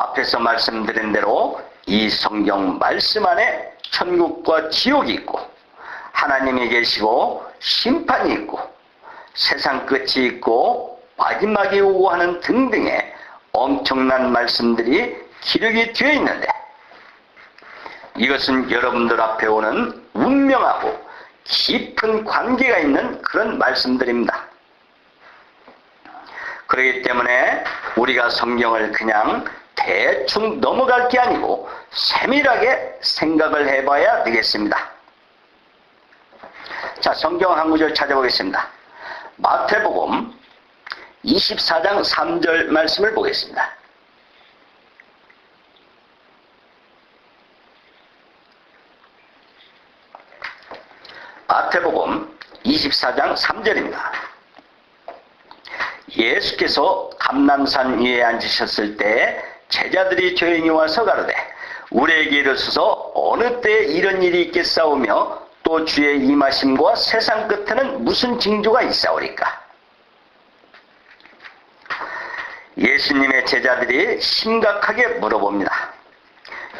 앞에서 말씀드린 대로 이 성경 말씀 안에 천국과 지옥이 있고 하나님이 계시고 심판이 있고 세상 끝이 있고 마지막이 오고 하는 등등의 엄청난 말씀들이 기록이 되어 있는데, 이것은 여러분들 앞에 오는 운명하고 깊은 관계가 있는 그런 말씀들입니다. 그렇기 때문에 우리가 성경을 그냥 대충 넘어갈 게 아니고 세밀하게 생각을 해봐야 되겠습니다. 자, 성경 한 구절 찾아보겠습니다. 마태복음 24장 3절 말씀을 보겠습니다. 마태복음 24장 3절입니다. 예수께서 감람산 위에 앉으셨을 때 제자들이 조용히 와서 가로되 우리에게 이르소서 어느 때에 이런 일이 있겠사오며 또 주의 임하심과 세상 끝에는 무슨 징조가 있사오리까? 예수님의 제자들이 심각하게 물어봅니다.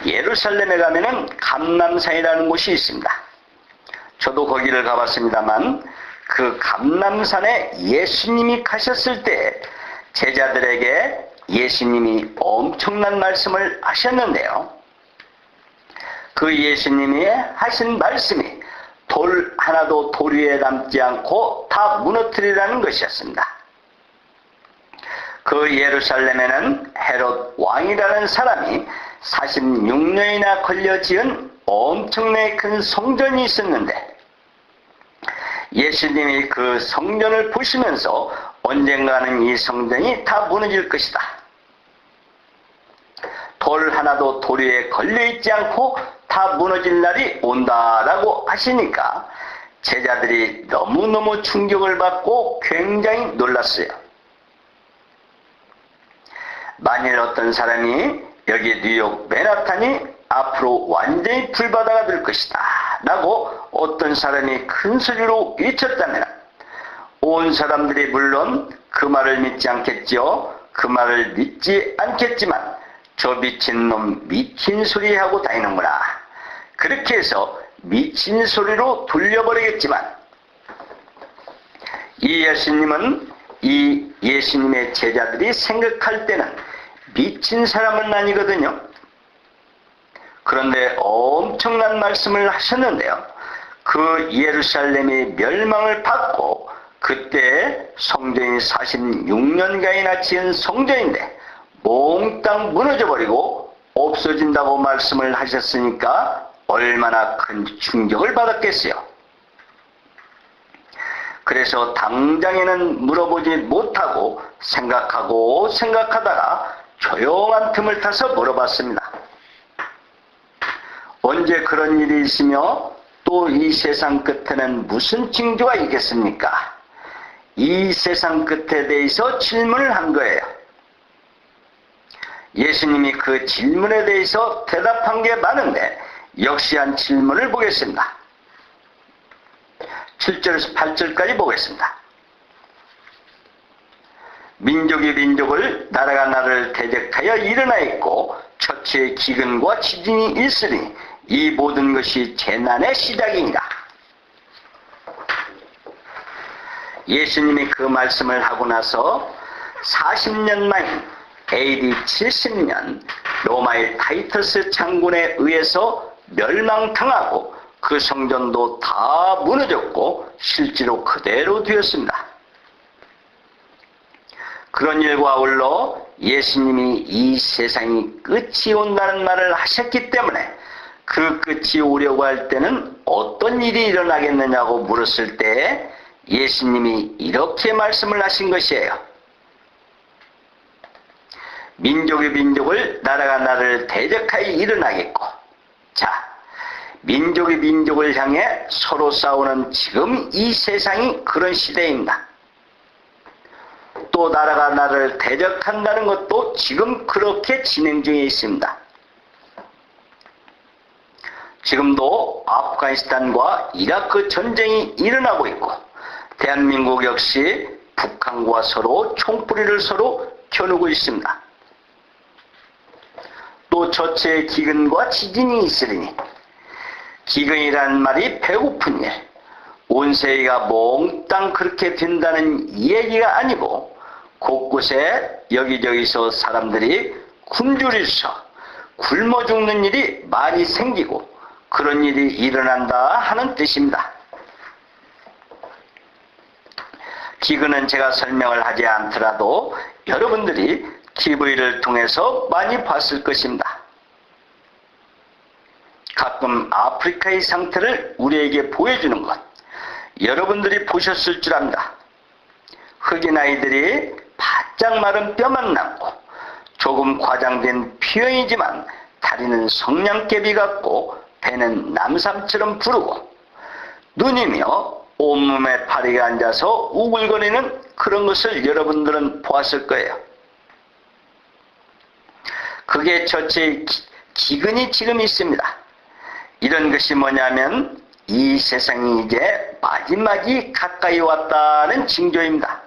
예루살렘에 가면은 감람산이라는 곳이 있습니다. 저도 거기를 가봤습니다만 그 감람산에 예수님이 가셨을 때 제자들에게 예수님이 엄청난 말씀을 하셨는데요. 그 예수님이 하신 말씀이 돌 하나도 돌 위에 남지 않고 다 무너뜨리라는 것이었습니다. 그 예루살렘에는 헤롯 왕이라는 사람이 46년이나 걸려 지은 엄청나게 큰 성전이 있었는데, 예수님이 그 성전을 보시면서 언젠가는 이 성전이 다 무너질 것이다. 돌 하나도 돌 위에 걸려있지 않고 다 무너질 날이 온다라고 하시니까 제자들이 너무너무 충격을 받고 굉장히 놀랐어요. 만일 어떤 사람이 여기 뉴욕 맨하탄이 앞으로 완전히 불바다가 될 것이다 라고 어떤 사람이 큰 소리로 외쳤다면 온 사람들이 물론 그 말을 믿지 않겠죠. 그 말을 믿지 않겠지만 저 미친 놈 미친 소리 하고 다니는구나, 그렇게 해서 미친 소리로 돌려버리겠지만, 이 예수님은 이 예수님의 제자들이 생각할 때는 미친 사람은 아니거든요. 그런데 엄청난 말씀을 하셨는데요. 그 예루살렘이 멸망을 받고 그때 성전이 46년간이나 지은 성전인데 몽땅 무너져버리고 없어진다고 말씀을 하셨으니까 얼마나 큰 충격을 받았겠어요. 그래서 당장에는 물어보지 못하고 생각하다가 조용한 틈을 타서 물어봤습니다. 언제 그런 일이 있으며 또 이 세상 끝에는 무슨 징조가 있겠습니까? 이 세상 끝에 대해서 질문을 한 거예요. 예수님이 그 질문에 대해서 대답한 게 많은데 역시 한 질문을 보겠습니다. 7절에서 8절까지 보겠습니다. 민족이 민족을, 나라가 나라를 대적하여 일어나 있고 처치의 기근과 지진이 있으니 이 모든 것이 재난의 시작이니라. 예수님이 그 말씀을 하고 나서 40년 만인 AD 70년 로마의 타이터스 장군에 의해서 멸망당하고 그 성전도 다 무너졌고 실제로 그대로 되었습니다. 그런 일과 아울러 예수님이 이 세상이 끝이 온다는 말을 하셨기 때문에 그 끝이 오려고 할 때는 어떤 일이 일어나겠느냐고 물었을 때 예수님이 이렇게 말씀을 하신 것이에요. 민족이 민족을, 나라가 나라를 대적하여 일어나겠고, 자, 민족이 민족을 향해 서로 싸우는 지금 이 세상이 그런 시대입니다. 또 나라가 나라를 대적한다는 것도 지금 그렇게 진행 중에 있습니다. 지금도 아프가니스탄과 이라크 전쟁이 일어나고 있고 대한민국 역시 북한과 서로 총뿌리를 서로 겨누고 있습니다. 또 저체에 기근과 지진이 있으리니 기근이란 말이 배고픈 일, 온 세계가 몽땅 그렇게 된다는 얘기가 아니고 곳곳에 여기저기서 사람들이 굶주려서 굶어 죽는 일이 많이 생기고 그런 일이 일어난다 하는 뜻입니다. 기근은 제가 설명을 하지 않더라도 여러분들이 TV를 통해서 많이 봤을 것입니다. 가끔 아프리카의 상태를 우리에게 보여주는 것, 여러분들이 보셨을 줄 압니다. 흑인 아이들이 바짝 마른 뼈만 남고 조금 과장된 표현이지만 다리는 성냥개비 같고 배는 남삼처럼 부르고 눈이며 온몸에 파리가 앉아서 우글거리는 그런 것을 여러분들은 보았을 거예요. 그게 저체의 기근이 지금 있습니다. 이런 것이 뭐냐면 이 세상이 이제 마지막이 가까이 왔다는 징조입니다.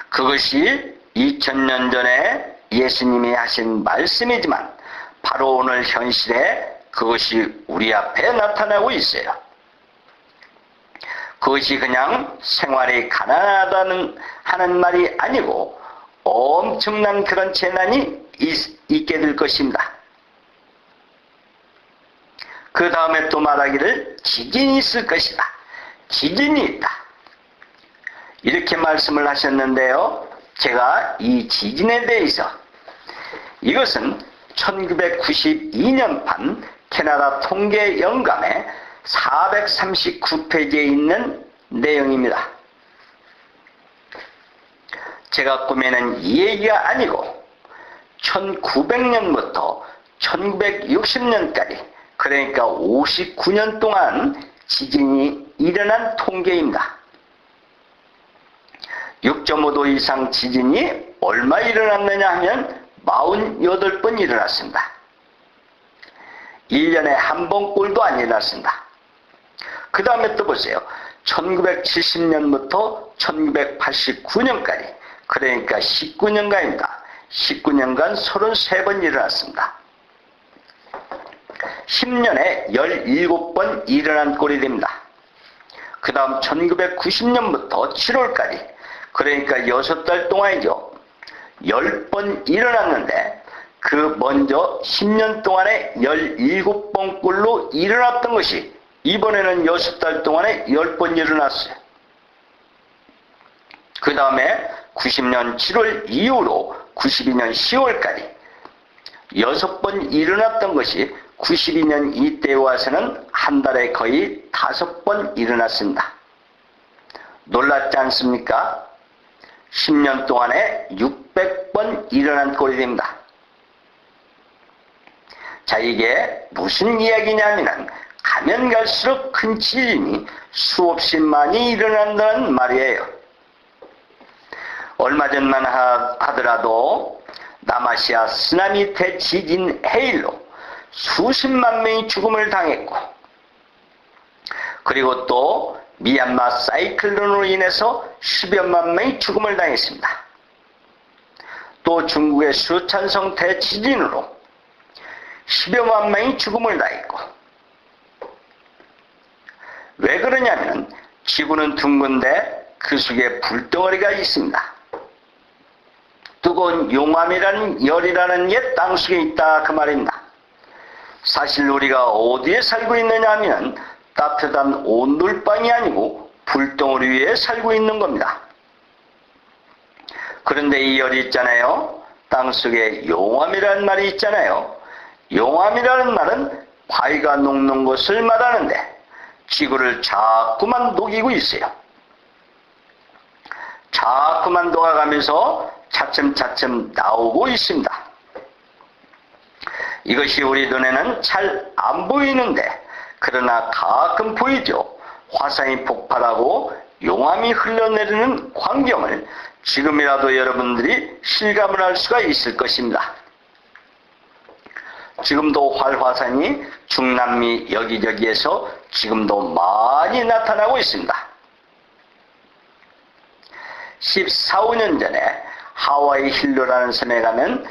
그것이 2000년 전에 예수님이 하신 말씀이지만 바로 오늘 현실에 그것이 우리 앞에 나타나고 있어요. 그것이 그냥 생활이 가난하다는 하는 말이 아니고 엄청난 그런 재난이 있게 될 것입니다. 그 다음에 또 말하기를 지진이 있을 것이다. 지진이 있다. 이렇게 말씀을 하셨는데요. 제가 이 지진에 대해서 이것은 1992년판 캐나다 통계 영감의 439페이지에 있는 내용입니다. 제가 꾸며낸 이 얘기가 아니고 1900년부터 1960년까지 그러니까 59년 동안 지진이 일어난 통계입니다. 6.5도 이상 지진이 얼마 일어났느냐 하면 48번 일어났습니다. 1년에 한 번꼴도 안 일어났습니다. 그 다음에 또 보세요. 1970년부터 1989년까지 그러니까 19년간입니다. 19년간 33번 일어났습니다. 10년에 17번 일어난 꼴이 됩니다. 그 다음 1990년부터 7월까지 그러니까 6달 동안이죠. 10번 일어났는데 그 먼저 10년 동안에 17번 꼴로 일어났던 것이 이번에는 6달 동안에 10번 일어났어요. 그 다음에 90년 7월 이후로 92년 10월까지 6번 일어났던 것이 92년 이때 와서는 한 달에 거의 5번 일어났습니다. 놀랍지 않습니까? 10년 동안에 600번 일어난 꼴이 됩니다. 자, 이게 무슨 이야기냐면 가면 갈수록 큰 지진이 수없이 많이 일어난다는 말이에요. 얼마 전만 하더라도 남아시아 쓰나미 대지진 해일로 수십만 명이 죽음을 당했고 그리고 또 미얀마 사이클론으로 인해서 10여만 명이 죽음을 당했습니다. 또 중국의 수찬성 대지진으로 10여만 명이 죽음을 당했고 왜 그러냐면 지구는 둥근데 그 속에 불덩어리가 있습니다. 뜨거운 용암이라는 열이라는 게 땅속에 있다 그 말입니다. 사실 우리가 어디에 살고 있느냐 하면 따뜻한 온돌방이 아니고 불덩어리 위에 살고 있는 겁니다. 그런데 이 열이 있잖아요. 땅속에 용암이라는 말이 있잖아요. 용암이라는 말은 바위가 녹는 것을 말하는데 지구를 자꾸만 녹이고 있어요. 자꾸만 녹아가면서 차츰차츰 나오고 있습니다. 이것이 우리 눈에는 잘 안 보이는데 그러나 가끔 보이죠. 화산이 폭발하고 용암이 흘러내리는 광경을 지금이라도 여러분들이 실감을 할 수가 있을 것입니다. 지금도 활화산이 중남미 여기저기에서 지금도 많이 나타나고 있습니다. 14, 15년 전에 하와이 힐러라는 섬에 가면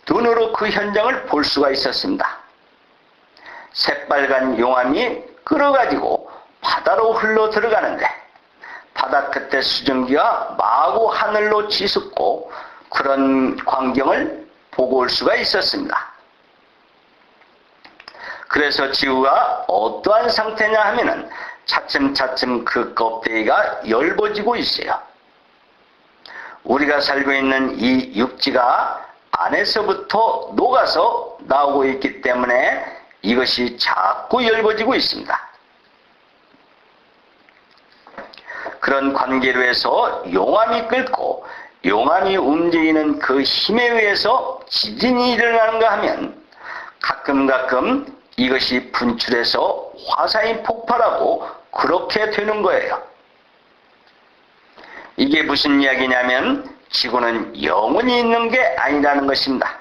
눈으로 그 현장을 볼 수가 있었습니다. 새빨간 용암이 끌어가지고 바다로 흘러 들어가는데 바다 끝에 수증기가 마구 하늘로 치솟고 그런 광경을 보고 올 수가 있었습니다. 그래서 지구가 어떠한 상태냐 하면은 차츰차츰 그 껍데기가 엷어지고 있어요. 우리가 살고 있는 이 육지가 안에서부터 녹아서 나오고 있기 때문에 이것이 자꾸 엷어지고 있습니다. 그런 관계로 해서 용암이 끓고 용암이 움직이는 그 힘에 의해서 지진이 일어나는가 하면 가끔 이것이 분출해서 화산이 폭발하고 그렇게 되는 거예요. 이게 무슨 이야기냐면 지구는 영원히 있는 게 아니라는 것입니다.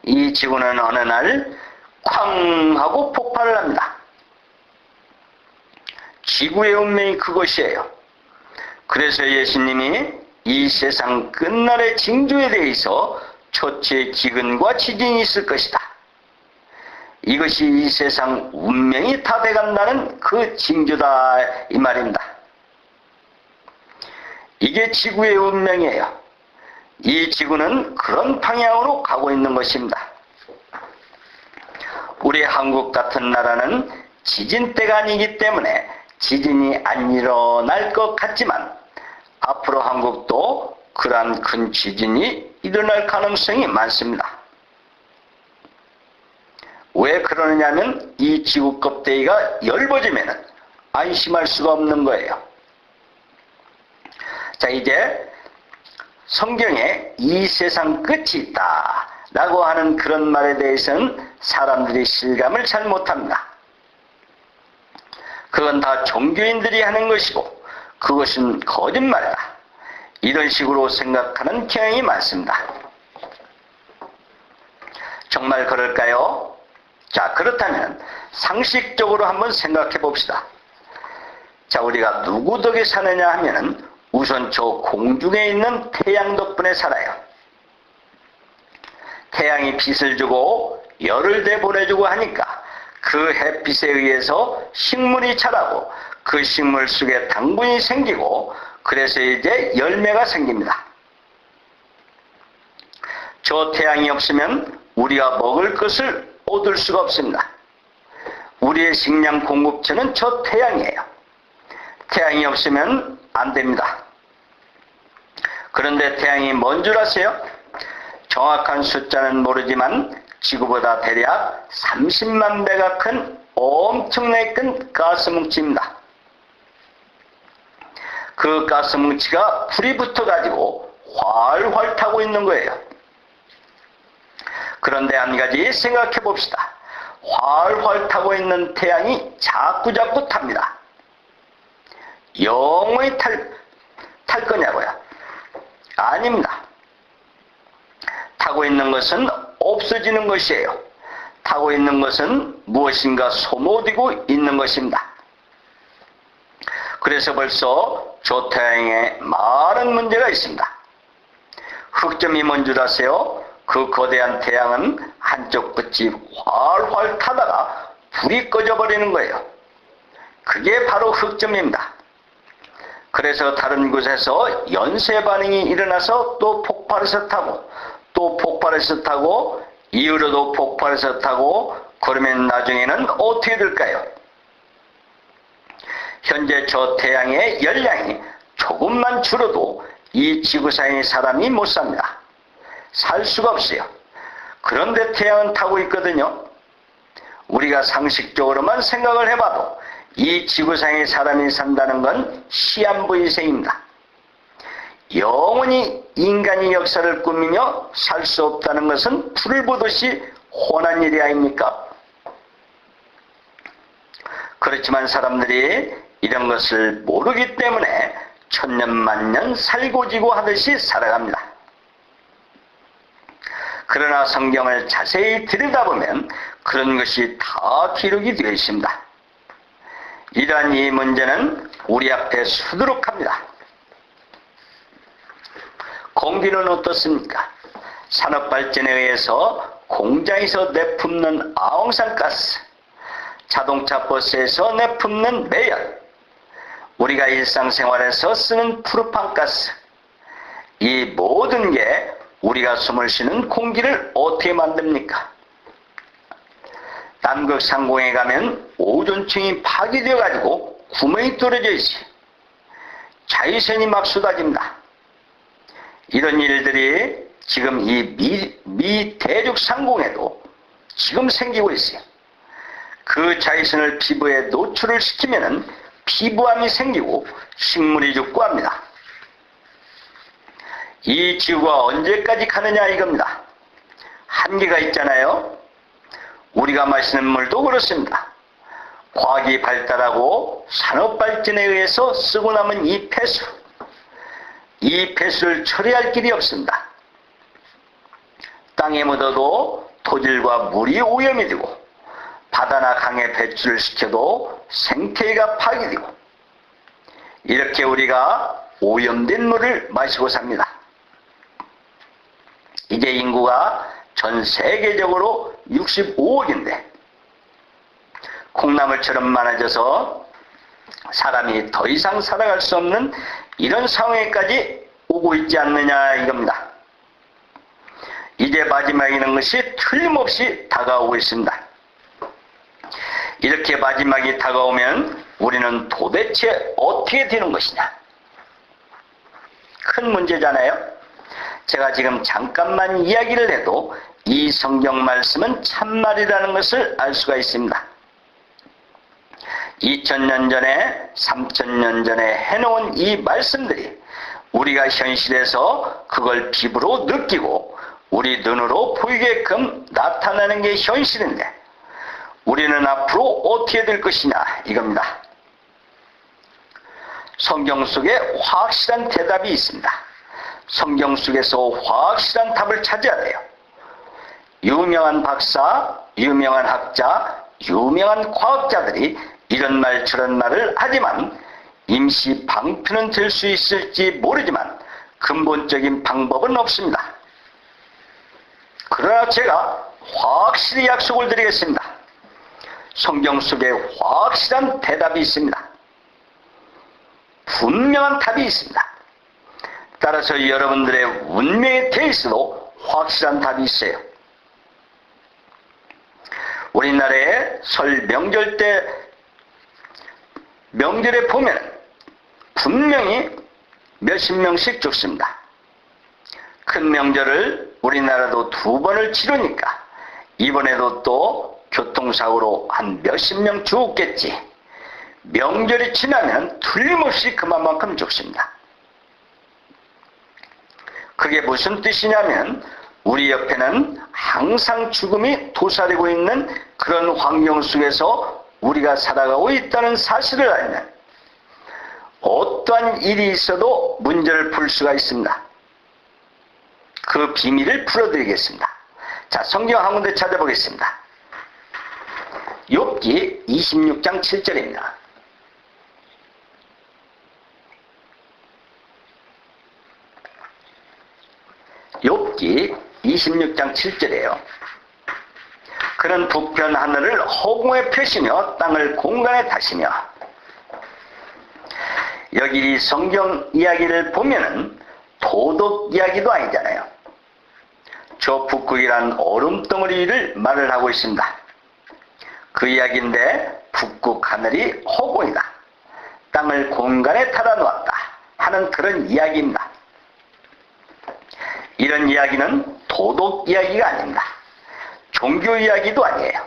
이 지구는 어느 날 쾅 하고 폭발을 합니다. 지구의 운명이 그것이에요. 그래서 예수님이 이 세상 끝날의 징조에 대해서 초치의 기근과 지진이 있을 것이다. 이것이 이 세상 운명이 다 돼간다는 그 징조다 이 말입니다. 이게 지구의 운명이에요. 이 지구는 그런 방향으로 가고 있는 것입니다. 우리 한국 같은 나라는 지진 때가 아니기 때문에 지진이 안 일어날 것 같지만 앞으로 한국도 그러한 큰 지진이 일어날 가능성이 많습니다. 왜 그러느냐면 이 지구 껍데기가 엷어지면 안심할 수가 없는 거예요. 자, 이제 성경에 이 세상 끝이 있다 라고 하는 그런 말에 대해서는 사람들이 실감을 잘 못합니다. 그건 다 종교인들이 하는 것이고 그것은 거짓말이다. 이런 식으로 생각하는 경향이 많습니다. 정말 그럴까요? 자, 그렇다면 상식적으로 한번 생각해 봅시다. 자, 우리가 누구 덕에 사느냐 하면은 우선 저 공중에 있는 태양 덕분에 살아요. 태양이 빛을 주고 열을 내보내주고 하니까 그 햇빛에 의해서 식물이 자라고 그 식물 속에 당분이 생기고 그래서 이제 열매가 생깁니다. 저 태양이 없으면 우리가 먹을 것을 얻을 수가 없습니다. 우리의 식량 공급처는 저 태양이에요. 태양이 없으면 안 됩니다. 그런데 태양이 뭔 줄 아세요? 정확한 숫자는 모르지만 지구보다 대략 30만 배가 큰 엄청나게 큰 가스뭉치입니다. 그 가스뭉치가 불이 붙어가지고 활활 타고 있는 거예요. 그런데 한 가지 생각해 봅시다. 활활 타고 있는 태양이 자꾸자꾸 탑니다. 영원히 탈 거냐고요? 아닙니다. 타고 있는 것은 없어지는 것이에요. 타고 있는 것은 무엇인가 소모되고 있는 것입니다. 그래서 벌써 저 태양에 많은 문제가 있습니다. 흑점이 뭔 줄 아세요? 그 거대한 태양은 한쪽 끝이 활활 타다가 불이 꺼져버리는 거예요. 그게 바로 흑점입니다. 그래서 다른 곳에서 연쇄 반응이 일어나서 또 폭발해서 타고 또 폭발해서 타고 이후로도 폭발해서 타고 그러면 나중에는 어떻게 될까요? 현재 저 태양의 열량이 조금만 줄어도 이 지구상의 사람이 못 삽니다. 살 수가 없어요. 그런데 태양은 타고 있거든요. 우리가 상식적으로만 생각을 해봐도 이 지구상의 사람이 산다는 건 시한부인생입니다. 영원히 인간이 역사를 꾸미며 살 수 없다는 것은 불을 보듯이 훤한 일이 아닙니까? 그렇지만 사람들이 이런 것을 모르기 때문에 천년만년 살고지고 하듯이 살아갑니다. 그러나 성경을 자세히 들여다보면 그런 것이 다 기록이 되어 있습니다. 이러한 이 문제는 우리 앞에 수두룩합니다. 공기는 어떻습니까? 산업발전에 의해서 공장에서 내뿜는 아웅산가스, 자동차 버스에서 내뿜는 매연, 우리가 일상생활에서 쓰는 프루판가스, 이 모든 게 우리가 숨을 쉬는 공기를 어떻게 만듭니까? 남극 상공에 가면 오존층이 파괴되어 가지고 구멍이 뚫어져 있어요. 자외선이 막 쏟아집니다. 이런 일들이 지금 이 미 대륙 상공에도 지금 생기고 있어요. 그 자외선을 피부에 노출을 시키면은 피부암이 생기고 식물이 죽고 합니다. 이 지구가 언제까지 가느냐 이겁니다. 한계가 있잖아요. 우리가 마시는 물도 그렇습니다. 과학이 발달하고 산업발전에 의해서 쓰고 남은 이 폐수, 이 폐수를 처리할 길이 없습니다. 땅에 묻어도 토질과 물이 오염이 되고 바다나 강에 배출을 시켜도 생태계가 파괴되고 이렇게 우리가 오염된 물을 마시고 삽니다. 이제 인구가 전 세계적으로 65억인데 콩나물처럼 많아져서 사람이 더 이상 살아갈 수 없는 이런 상황에까지 오고 있지 않느냐 이겁니다. 이제 마지막이라는 것이 틀림없이 다가오고 있습니다. 이렇게 마지막이 다가오면 우리는 도대체 어떻게 되는 것이냐? 큰 문제잖아요. 제가 지금 잠깐만 이야기를 해도 이 성경 말씀은 참말이라는 것을 알 수가 있습니다. 2000년 전에 3000년 전에 해놓은 이 말씀들이 우리가 현실에서 그걸 피부로 느끼고 우리 눈으로 보이게끔 나타나는 게 현실인데 우리는 앞으로 어떻게 될 것이냐 이겁니다. 성경 속에 확실한 대답이 있습니다. 성경 속에서 확실한 답을 찾아야 돼요. 유명한 박사, 유명한 학자, 유명한 과학자들이 이런 말 저런 말을 하지만 임시 방편은 될 수 있을지 모르지만 근본적인 방법은 없습니다. 그러나 제가 확실히 약속을 드리겠습니다. 성경 속에 확실한 대답이 있습니다. 분명한 답이 있습니다. 따라서 여러분들의 운명에 대해서도 확실한 답이 있어요. 우리나라의 설 명절 때 명절에 보면 분명히 몇십 명씩 죽습니다. 큰 명절을 우리나라도 2번을 치르니까 이번에도 또 교통사고로 한 몇십 명 죽었겠지. 명절이 지나면 틀림없이 그만큼 죽습니다. 그게 무슨 뜻이냐면 우리 옆에는 항상 죽음이 도사리고 있는 그런 환경 속에서 우리가 살아가고 있다는 사실을 알면 어떠한 일이 있어도 문제를 풀 수가 있습니다. 그 비밀을 풀어드리겠습니다. 자, 성경 한 군데 찾아보겠습니다. 욥기 26장 7절입니다. 욥기 26장 7절이에요. 그는 북편 하늘을 허공에 펴시며 땅을 공간에 다시며. 여기 이 성경 이야기를 보면은 도덕 이야기도 아니잖아요. 저 북극이란 얼음덩어리를 말을 하고 있습니다. 그 이야기인데 북극 하늘이 허공이다. 땅을 공간에 달아놓았다 하는 그런 이야기입니다. 이런 이야기는 도덕 이야기가 아닙니다. 종교 이야기도 아니에요.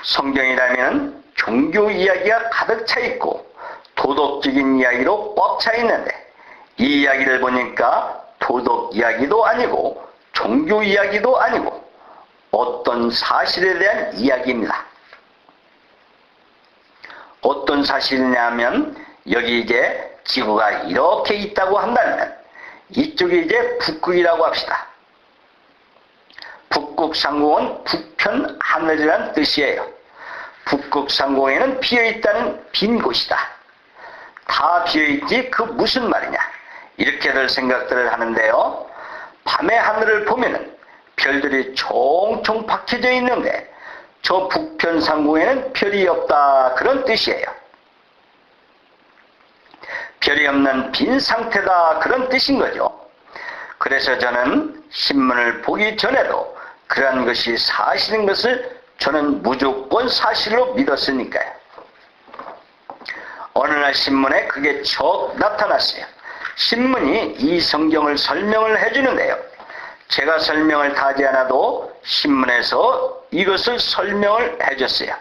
성경이라면 종교 이야기가 가득 차 있고 도덕적인 이야기로 꽉 차 있는데 이 이야기를 보니까 도덕 이야기도 아니고 종교 이야기도 아니고 어떤 사실에 대한 이야기입니다. 어떤 사실이냐면 여기 이제 지구가 이렇게 있다고 한다면 이쪽이 이제 북극이라고 합시다. 북극 상공은 북편 하늘이란 뜻이에요. 북극 상공에는 비어있다는 빈 곳이다. 다 비어있지 그 무슨 말이냐 이렇게들 생각들을 하는데요. 밤의 하늘을 보면은 별들이 총총 박혀져 있는데 저 북편 상공에는 별이 없다, 그런 뜻이에요. 별이 없는 빈 상태다, 그런 뜻인 거죠. 그래서 저는 신문을 보기 전에도 그러한 것이 사실인 것을 저는 무조건 사실로 믿었으니까요. 어느 날 신문에 그게 척 나타났어요. 신문이 이 성경을 설명을 해주는데요. 제가 설명을 다 하지 않아도 신문에서 이것을 설명을 해줬어요.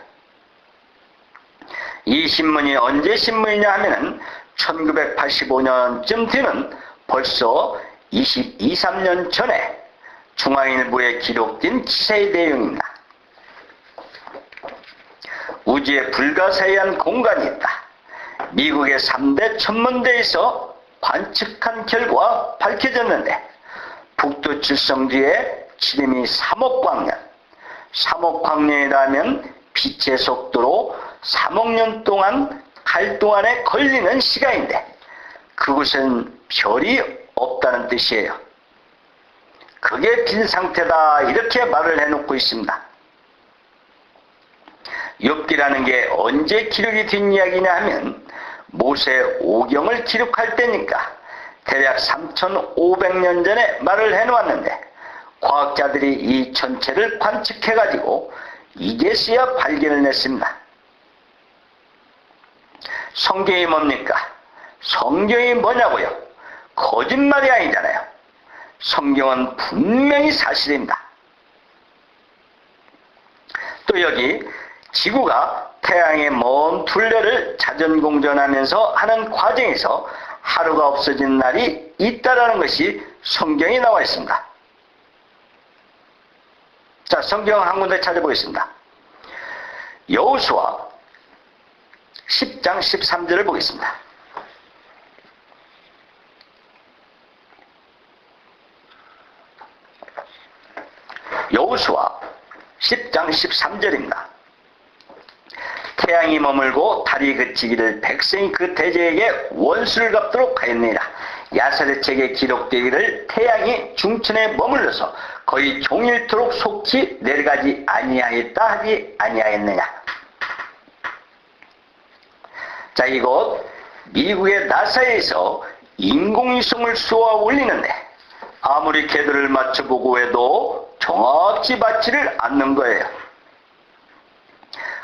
이 신문이 언제 신문이냐 하면은 1985년쯤 되는 벌써 23년 전에 중앙일보에 기록된 기사의 내용입니다. 우주에 불가사의한 공간이 있다. 미국의 3대 천문대에서 관측한 결과 밝혀졌는데 북두 칠성지에 지름이 3억 광년, 3억 광년이라면 빛의 속도로 3억 년 동안 갈 동안에 걸리는 시간인데 그곳엔 별이 없다는 뜻이에요. 그게 빈 상태다, 이렇게 말을 해놓고 있습니다. 욥기라는 게 언제 기록이 된 이야기냐 하면 모세 오경을 기록할 때니까 대략 3500년 전에 말을 해놓았는데 과학자들이 이 전체를 관측해가지고 이제서야 발견을 했습니다. 성경이 뭡니까? 성경이 뭐냐고요? 거짓말이 아니잖아요. 성경은 분명히 사실입니다. 또 여기 지구가 태양의 먼 둘레를 자전공전하면서 하는 과정에서 하루가 없어진 날이 있다라는 것이 성경에 나와 있습니다. 자, 성경 한 군데 찾아보겠습니다. 여호수아 10장 13절을 보겠습니다. 여호수아 10장 13절입니다. 태양이 머물고 달이 그치기를 백성이 그 대제에게 원수를 갚도록 하였느니라. 야살의 책에 기록되기를 태양이 중천에 머물러서 거의 종일토록 속히 내려가지 아니하였다 하지 아니하였느냐. 자, 이곳 미국의 나사에서 인공위성을 쏘아 올리는데 아무리 궤도를 맞춰보고 해도 정확히 맞지를 않는 거예요.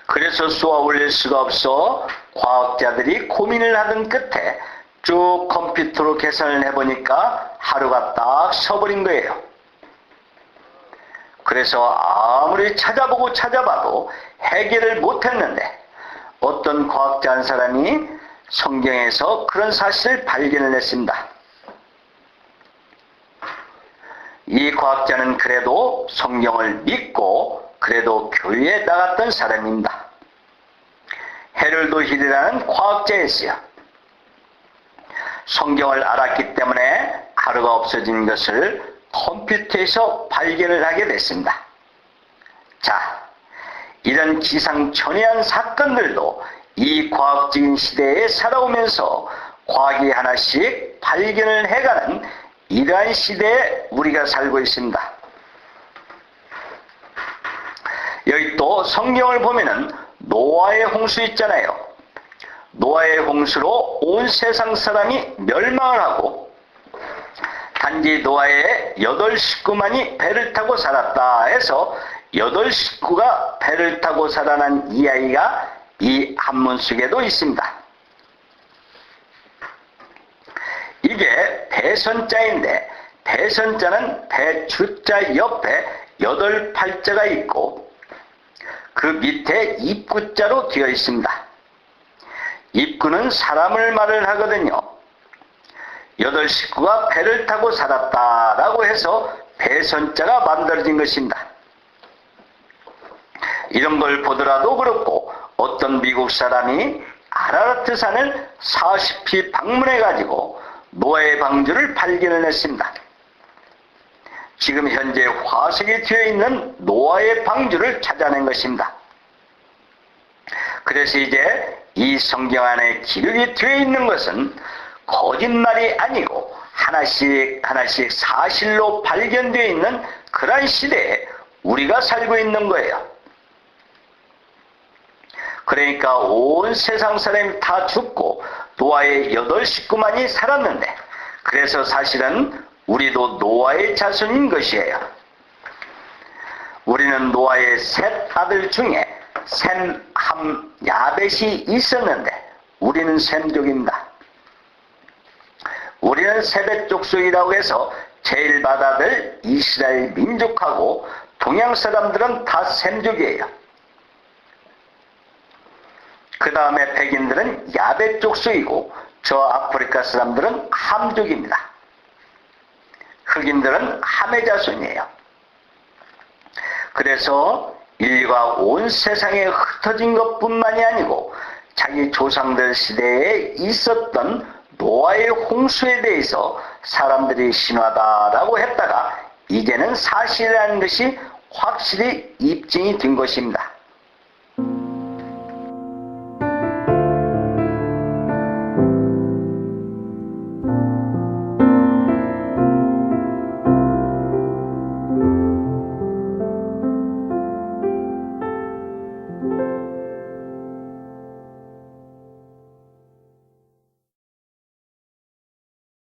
그래서 쏘아 올릴 수가 없어 과학자들이 고민을 하던 끝에 쭉 컴퓨터로 계산을 해보니까 하루가 딱 서버린 거예요. 그래서 아무리 찾아보고 찾아봐도 해결을 못했는데 어떤 과학자 한 사람이 성경에서 그런 사실을 발견을 했습니다. 이 과학자는 그래도 성경을 믿고 그래도 교회에 나갔던 사람입니다. 헤럴드 힐이라는 과학자였어요. 성경을 알았기 때문에 하루가 없어진 것을 컴퓨터에서 발견을 하게 됐습니다. 자, 이런 기상천외한 사건들도 이 과학적인 시대에 살아오면서 과학이 하나씩 발견을 해가는 이러한 시대에 우리가 살고 있습니다. 여기 또 성경을 보면은 노아의 홍수 있잖아요. 노아의 홍수로 온 세상 사람이 멸망을 하고 단지 노아의 8 식구만이 배를 타고 살았다 해서 8 식구가 배를 타고 살아난 이야기가 이 한문 속에도 있습니다. 이게 배선자인데 배선자는 배주자 옆에 8 팔자가 있고 그 밑에 입구자로 되어 있습니다. 입구는 사람을 말을 하거든요. 8 식구가 배를 타고 살았다라고 해서 배선자가 만들어진 것입니다. 이런 걸 보더라도 그렇고 어떤 미국 사람이 아라라트 산을 40피 방문해가지고 노아의 방주를 발견을 했습니다. 지금 현재 화석이 되어 있는 노아의 방주를 찾아낸 것입니다. 그래서 이제 이 성경 안에 기록이 되어 있는 것은 거짓말이 아니고 하나씩 하나씩 사실로 발견되어 있는 그런 시대에 우리가 살고 있는 거예요. 그러니까 온 세상 사람이 다 죽고 노아의 8 식구만이 살았는데, 그래서 사실은 우리도 노아의 자손인 것이에요. 우리는 노아의 셋 아들 중에 셈, 함, 야벳이 있었는데 우리는 셈족입니다. 우리는 세벳 족속이라고 해서 제일 바다들 이스라엘 민족하고 동양 사람들은 다 셈족이에요. 그 다음에 백인들은 야벳 족속이고 저 아프리카 사람들은 함족입니다. 흑인들은 함의 자손이에요. 그래서 인류가 온 세상에 흩어진 것뿐만이 아니고 자기 조상들 시대에 있었던 노아의 홍수에 대해서 사람들이 신화다라고 했다가 이제는 사실이라는 것이 확실히 입증이 된 것입니다.